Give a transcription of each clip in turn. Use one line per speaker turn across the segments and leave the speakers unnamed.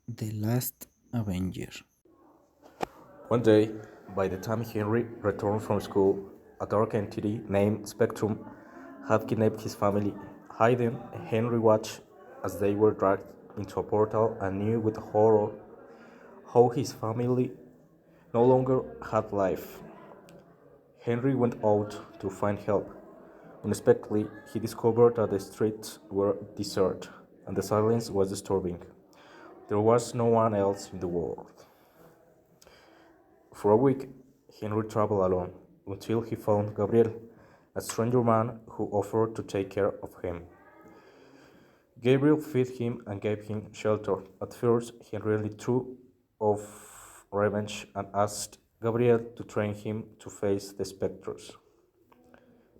The Last Avenger.
One day, by the time Henry returned from school, a dark entity named Spectrum had kidnapped his family. Hidden, Henry watched as they were dragged into a portal and knew with horror how his family no longer had life. Henry went out to find help. Unexpectedly, he discovered that the streets were deserted and the silence was disturbing. There was no one else in the world. For a week, Henry traveled alone until he found Gabriel, a stranger man who offered to take care of him. Gabriel fed him and gave him shelter. At first, Henry really threw off revenge and asked Gabriel to train him to face the specters.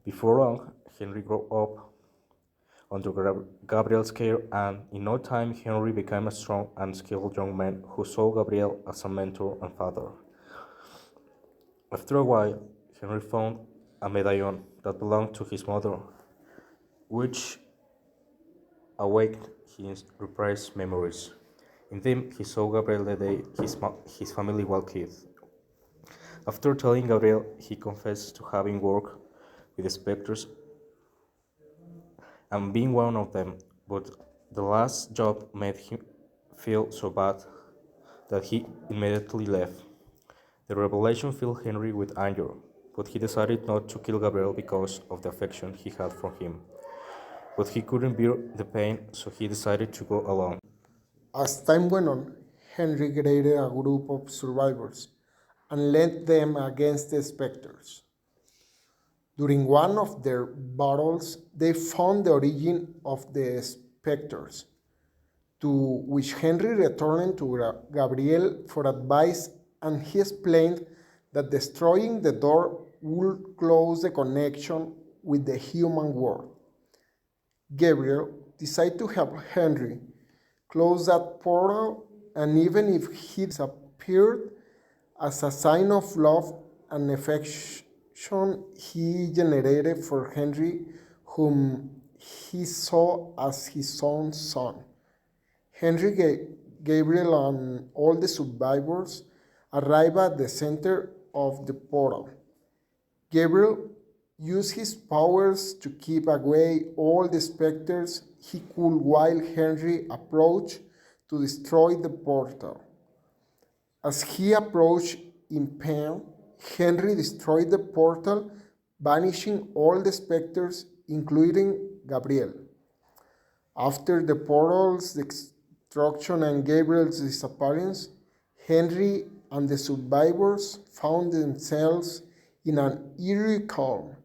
Before long, Henry grew up under Gabriel's care, and in no time, Henry became a strong and skilled young man who saw Gabriel as a mentor and father. After a while, Henry found a medallion that belonged to his mother, which awakened his repressed memories. In them, he saw Gabriel the day his family was killed. After telling Gabriel, he confessed to having worked with the specters and being one of them, but the last job made him feel so bad that he immediately left. The revelation filled Henry with anger, but he decided not to kill Gabriel because of the affection he had for him. But he couldn't bear the pain, so he decided to go alone.
As time went on, Henry created a group of survivors and led them against the specters. During one of their battles, they found the origin of the specters, to which Henry returned to Gabriel for advice, and he explained that destroying the door would close the connection with the human world. Gabriel decided to help Henry close that portal, and even if he disappeared, as a sign of love and affection he generated for Henry, whom he saw as his own son. Henry, Gabriel, and all the survivors arrive at the center of the portal. Gabriel used his powers to keep away all the specters he could while Henry approached to destroy the portal. As he approached in pain, Henry destroyed the portal, banishing all the specters, including Gabriel. After the portal's destruction and Gabriel's disappearance, Henry and the survivors found themselves in an eerie calm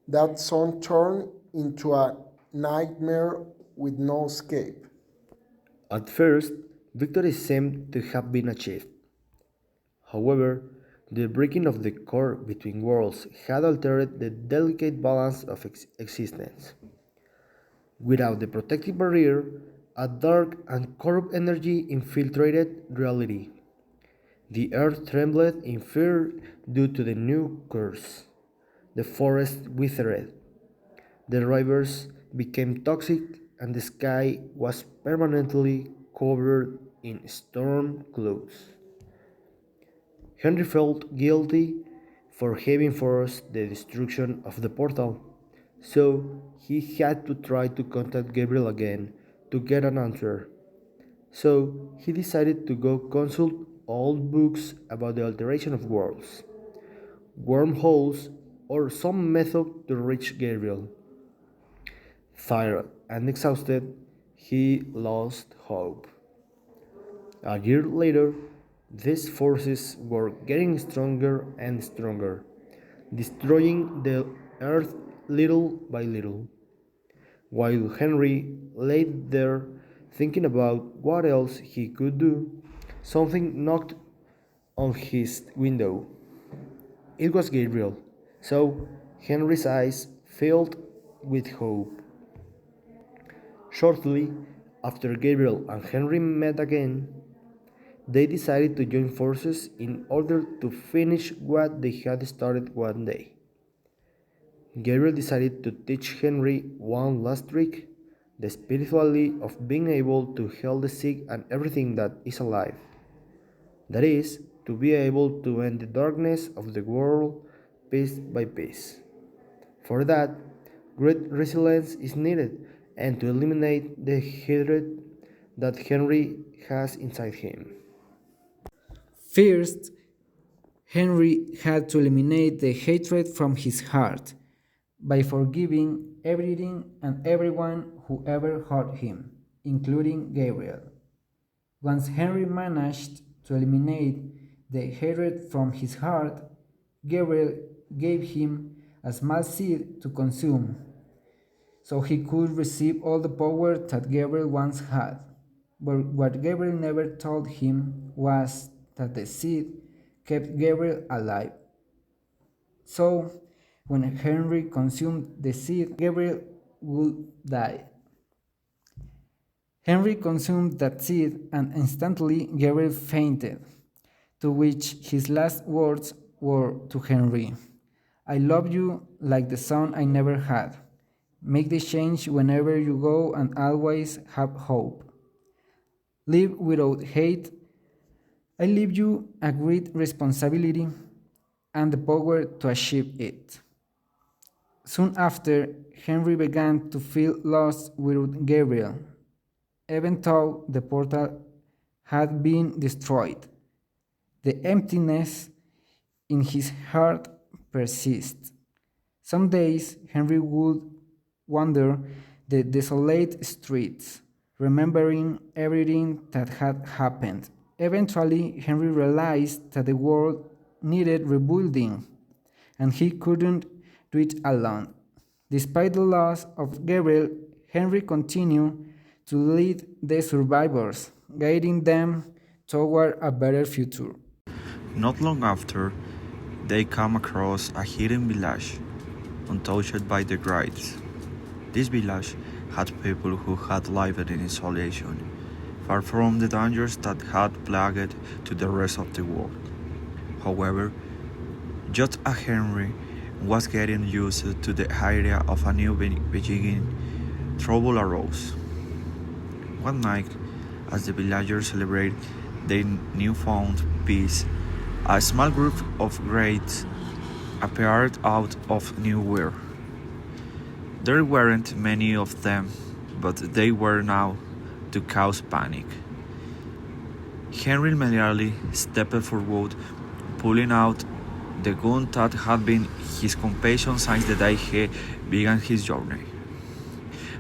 that soon turned into a nightmare with no escape.
At first, victory seemed to have been achieved. However, the breaking of the core between worlds had altered the delicate balance of existence. Without the protective barrier, a dark and corrupt energy infiltrated reality. The earth trembled in fear due to the new curse. The forest withered, the rivers became toxic, and the sky was permanently covered in storm clouds. Henry felt guilty for having forced the destruction of the portal, so he had to try to contact Gabriel again to get an answer. So he decided to go consult old books about the alteration of worlds, wormholes, or some method to reach Gabriel. Tired and exhausted, he lost hope. A year later, these forces were getting stronger and stronger, destroying the earth little by little. While Henry lay there thinking about what else he could do, something knocked on his window. It was Gabriel, so Henry's eyes filled with hope. Shortly after Gabriel and Henry met again, they decided to join forces in order to finish what they had started one day. Gabriel decided to teach Henry one last trick the spirituality of being able to heal the sick and everything that is alive. That is, to be able to end the darkness of the world piece by piece. For that, great resilience is needed and to eliminate the hatred that Henry has inside him.
First, Henry had to eliminate the hatred from his heart by forgiving everything and everyone who ever hurt him, including Gabriel. Once Henry managed to eliminate the hatred from his heart, Gabriel gave him a small seed to consume, so he could receive all the power that Gabriel once had. But what Gabriel never told him was that the seed kept Gabriel alive. So, when Henry consumed the seed, Gabriel would die. Henry consumed that seed, and instantly Gabriel fainted, to which his last words were to Henry: "I love you like the son I never had. Make the change whenever you go and always have hope. Live without hate. I leave you a great responsibility and the power to achieve it." Soon after, Henry began to feel lost without Gabriel, even though the portal had been destroyed. The emptiness in his heart persists. Some days Henry would wander the desolate streets, remembering everything that had happened. Eventually, Henry realized that the world needed rebuilding, and he couldn't do it alone. Despite the loss of Gabriel, Henry continued to lead the survivors, guiding them toward a better future.
Not long after, they come across a hidden village, untouched by the greats. This village had people who had lived in isolation, far from the dangers that had plagued to the rest of the world. However, just as Henry was getting used to the idea of a new beginning, trouble arose. One night, as the villagers celebrated their newfound peace, a small group of greats appeared out of nowhere. There weren't many of them, but they were now to cause panic. Henry immediately stepped forward, pulling out the gun that had been his companion since the day he began his journey.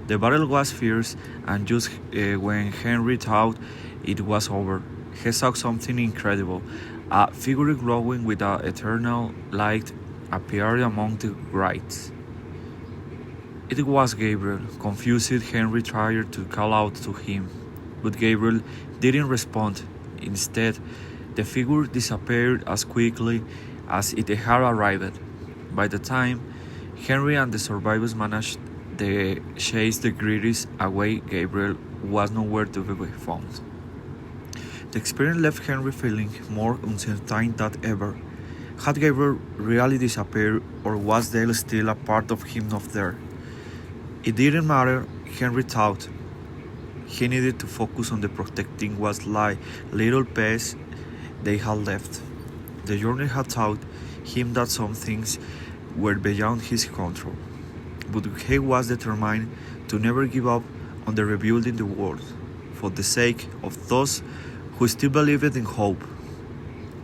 The battle was fierce, and just when Henry thought it was over, he saw something incredible. A figure glowing with an eternal light appeared among the greats. It was Gabriel. Confused, Henry tried to call out to him, but Gabriel didn't respond. Instead, the figure disappeared as quickly as it had arrived. By the time Henry and the survivors managed to chase the greedies away, Gabriel was nowhere to be found. The experience left Henry feeling more uncertain than ever. Had Gabriel really disappeared, or was there still a part of him not there? It didn't matter, Henry thought. He needed to focus on the protecting what little peace they had left. The journey had taught him that some things were beyond his control, but he was determined to never give up on the rebuilding the world, for the sake of those who still believed in hope.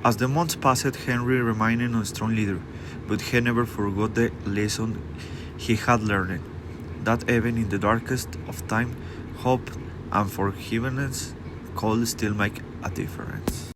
As the months passed, Henry remained a strong leader, but he never forgot the lesson he had learned, that even in the darkest of time, hope and forgiveness could still make a difference.